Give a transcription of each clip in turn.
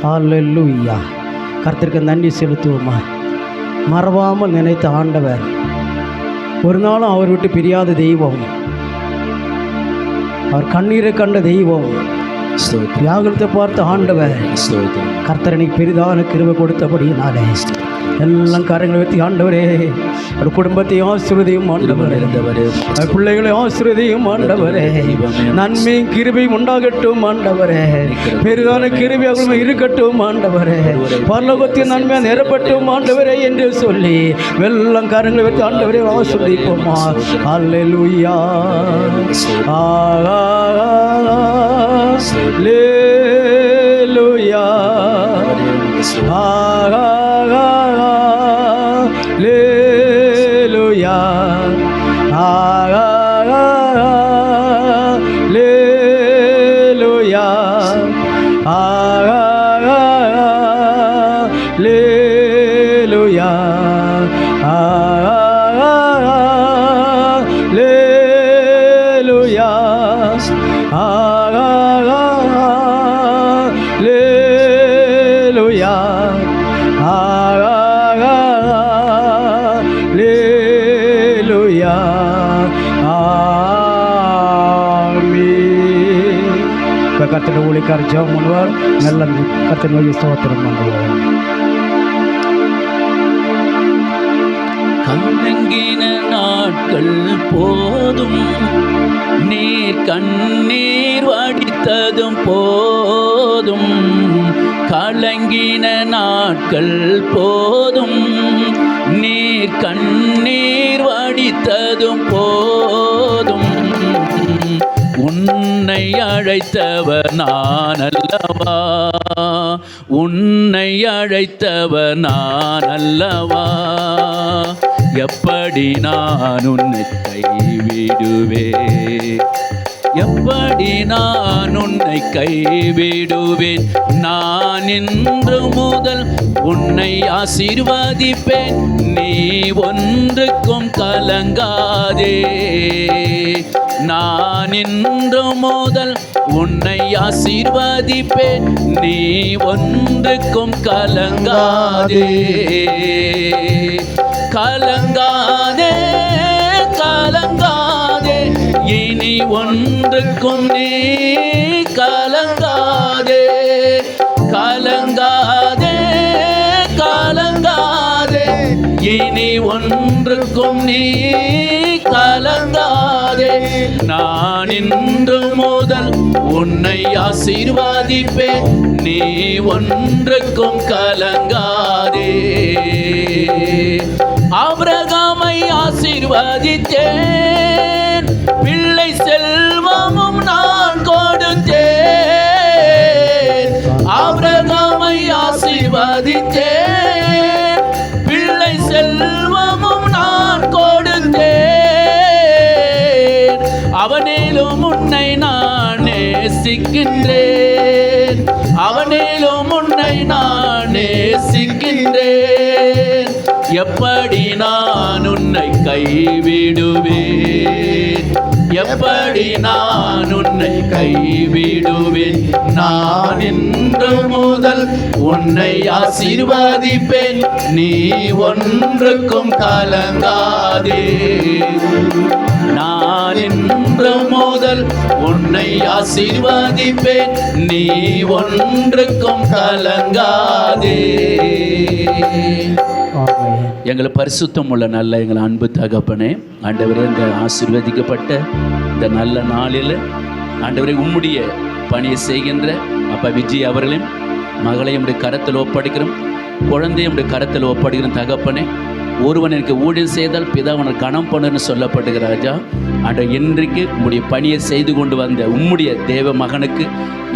ஹல்லேலூயா. கர்த்தருக்கு நன்றி செலுத்துவோமா. மறவாமல் நினைத்த ஆண்டவர், ஒரு நாளும் அவர் விட்டு பிரியாத தெய்வம், அவர் கண்ணீரை கண்ட தெய்வம், தியாகத்தை பார்த்த ஆண்டவர். கர்த்தரனை பெரிதான கிருபை கொடுத்தபடியினாலே எல்லாம் காரியங்களை வைத்து ஆண்டவரே, ஒரு குடும்பத்தை ஆசீர்வதியும் ஆண்டவரே, பிள்ளைகளை ஆசீர்வதியும் ஆண்டவரே, நன்மையும் கிருபையும் உண்டாகட்டும் ஆண்டவரே, பெரிதான கிருபை அவர்களும் இருக்கட்டும் ஆண்டவரே, பரலோகத்தின் நன்மையாக நிரப்பட்டும் ஆண்டவரே என்று சொல்லி எல்லாம் காரியங்களை வைத்து ஆண்டவரே ஆசீர்வதிப்போமா. ஹல்லேலூயா. ஹல்லேலூயா. Hallelujah, hallelujah, hallelujah, கர்த்தருடைய ஊழியக்காரர் ஜெபம் பண்ணுவார். நல்ல கர்த்தர் நோய் ஸ்தோத்திரம் பண்ணுவோம். கலங்கின நாட்கள் போதும், நீர் கண்ணீர் வடித்ததும் போதும். கலங்கின நாட்கள் போதும், நீர் கண்ணீர் வடித்ததும் போதும். உன்னை அழைத்தவர் நான் அல்லவா, உன்னை அழைத்தவர் நான் அல்லவா. எப்படி நான் உன்னை கைவிடுவேன், எப்படி நான் உன்னை கைவிடுவேன். நான் இன்று முதல் உன்னை ஆசீர்வதிப்பேன், நீ ஒன்றுக்கும் கலங்காதே. நான் இன்று முதல் உன்னை ஆசீர்வதிப்பேன், நீ ஒன்றுக்கும் கலங்காதே. கலங்காதே, கலங்காதே, இனி ஒன்றுக்கும் நீ கலங்காதே. கலங்காதே, கலங்காதே, இனி ஒன்றுக்கும் நீ கலங்காதே. நான் இன்று முதல் உன்னை ஆசீர்வதிப்பேன், நீ ஒன்றுக்கும் கலங்காதே. ஆபிரகாமை ஆசீர்வதித்தேன், பிள்ளை செல்வமும் நான் கொடுத்தேன். ஆபிரகாமை ஆசீர்வதித்தேன், பிள்ளை செல்வமும் நான் கொடுத்தேன். அவனிலும் உன்னை நான் நேசிக்கின்றேன், அவனிலும் உன்னை நான் நேசிக்கின்றேன். எப்படி நான் உன்னை கைவிடுவேன், எப்படி நான் உன்னை கைவிடுவேன். நான் இன்று முதல் உன்னை ஆசீர்வதிப்பேன், நீ ஒன்றுக்கும் கலங்காதே. நான் இன்று முதல் உன்னை ஆசீர்வதிப்பேன், நீ ஒன்றுக்கும் கலங்காதே. எங்களை பரிசுத்தம் உள்ள நல்ல எங்களை அன்பு தகப்பனே, ஆண்டவரே, இந்த ஆசீர்வதிக்கப்பட்ட இந்த நல்ல நாளில் ஆண்டவரே உம்முடைய பணியை செய்கின்ற அப்பா விஜய் அவர்களையும் மகளையும் உடைய கரத்தில் ஒப்படைக்கிறோம், குழந்தையும் உடைய கரத்தில் ஒப்படைக்கிறோம் தகப்பனே. ஒருவன் எனக்கு ஊழியம் செய்தால் பிதாவனை கணம் பண்ணுன்னு சொல்லப்படுகிற ராஜா, ஆண்டவர் இன்றைக்கு உம்முடைய பணியை செய்து கொண்டு வந்த உம்முடைய தேவ மகனுக்கு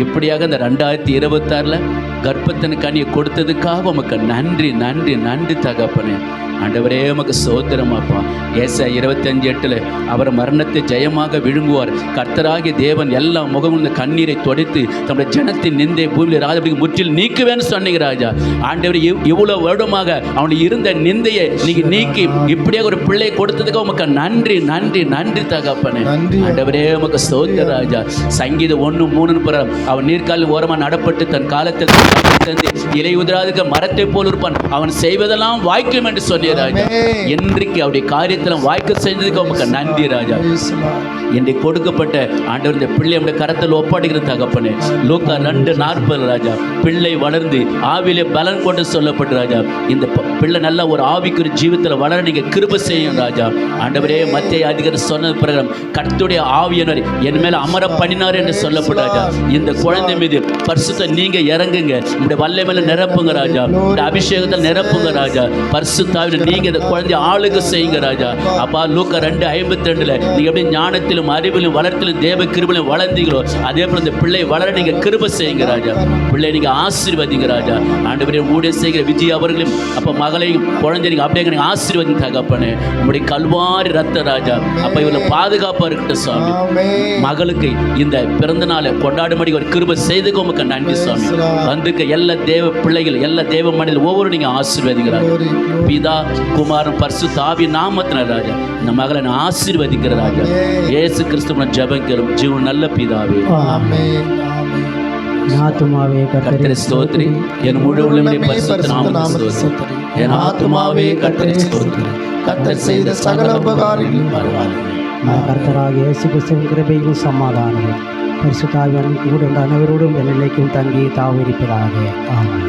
இப்படியாக இந்த 2026 கர்ப்பத்தின் கனியை கொடுத்ததுக்காக உமக்கு நன்றி நன்றி நன்றி தகப்பனே. ஆண்டவரே உமக்கு ஸ்தோத்திரம் அப்பா. ஏசாயா 25:8 அவர் மரணத்தை ஜெயமாக விழுங்குவார். கர்த்தராகிய தேவன் எல்லா முகமும் இந்த கண்ணீரை துடைத்து தம்முடைய ஜனத்தின் நிந்தை பூமியில் ராஜபடி முற்றில் நீக்குவேன்னு சொன்னீங்க ராஜா. ஆண்டவர் இவ்வளவு வருடமாக அவனுக்கு இருந்த நிந்தையை நீங்க நீக்கி இப்படியே ஒரு பிள்ளை கொடுத்ததுக்கு உமக்கு நன்றி நன்றி நன்றி தகப்பனே. ஆண்டவரே உமக்கு ஸ்தோத்திரம் ராஜா. சங்கீதம் 1:3 அவன் நீர்க்காலில் ஓரமாக நடப்பட்டு தன் காலத்தில் இலை உதிராதுக்கு மரத்தை போல் இருப்பான், அவன் செய்வதெல்லாம் வாய்க்கும் என்று சொன்னீர் ராஜா. இன்றைக்கு அவருடைய காரியத்தில் வாய்க்க செஞ்சதுக்கு உமக்கு நன்றி ராஜா. இன்றைக்கு கொடுக்கப்பட்ட ஆண்டவர் இந்த பிள்ளை நம்முடைய கரத்தில் ஒப்பாடுகிற தகப்பனே. லூக்கா 2:40 ராஜா. பிள்ளை வளர்ந்து ஆவிலே பலன் கொண்டு சொல்லப்பட்டு ராஜா. இந்த பிள்ளை நல்ல ஒரு ஆவிக்குரிய ஜீவித்தில் வளர நீங்க கிருபை செய்யும் ராஜா. ஆண்டவரே மத்தேயு அதிகாரம் சொன்னது பிரகாரம் கர்த்தருடைய ஆவியானவர் என் மேல அமர பண்ணினார் என்று சொல்லப்பட்ட ராஜா. இந்த குழந்தை மீது பரிசுத்த நீங்க இறங்குங்க, உங்களுடைய வல்லை மேல நிரப்புங்க ராஜா, உங்களுடைய அபிஷேகத்தில் நிரப்புங்க ராஜா. பரிசுத்தாவில நீங்க இந்த குழந்தை ஆளுக செய்யுங்க ராஜா. அப்பா லூக்கா 2:52 நீங்க எப்படி ஞானத்திலும் அறிவிலும் வளர்த்திலும் தேவ கிருபையிலும் வளர்ந்தீங்களோ அதே போல இந்த பிள்ளை வளர நீங்க கிருபை செய்யுங்க ராஜா. பிள்ளை நீங்க ஆசீர்வதிங்க ராஜா. ஆண்டவரே ஊழியம் செய்கிற விஜய் அவர்களையும் அப்ப மகளையும் குழந்தை நீங்க அப்படியே நீங்க ஆசீர்வதிங்க தகப்பனே. உங்களுடைய கல்வாரி ரத்த ராஜா அப்ப இவளை பாதுகாப்பா இருக்கட்டும் சுவாமி. மகளுக்கு இந்த பிறந்த நாளை கொண்டாடும்படி ஒரு கிருபை செய்துக்கு உமக்கு நன்றி சுவாமி. வந்துக்க எல்லா தேவ பிள்ளைகள் எல்லா தேவ மனிதர்கள் ஒவ்வொரு நீங்க ஆசீர்வதிங்க பிதா குமாரன் பரிசுத்த ஆவி நாமத்தினால ராஜா இந்த மகளை நான் ஆசீர்வதிக்கிற ராஜா. இயேசு கிறிஸ்துவின் ஜெபம் கேளும் ஜீவன் நல்ல பிதாவே. ஆமென். ஆத்துமாவே கர்த்தரை ஸ்தோத்திரி, என் முழு உள்ளமே பரிசுத்த நாமத்தை ஸ்தோத்திரி. என் ஆத்துமாவே கர்த்தரை ஸ்தோத்திரி, கர்த்தர் செய்த சகல உபகாரங்களும் பரவாயில்லை. கர்த்தராகிய இயேசு கிறிஸ்துவின் கிருபையும் சமாதானமும் பரிசுத்த ஆவியானவரும் கூட அனைவரோடும் என்னைக்கும் தங்கி தாவிருப்பதாக. ஆமென்.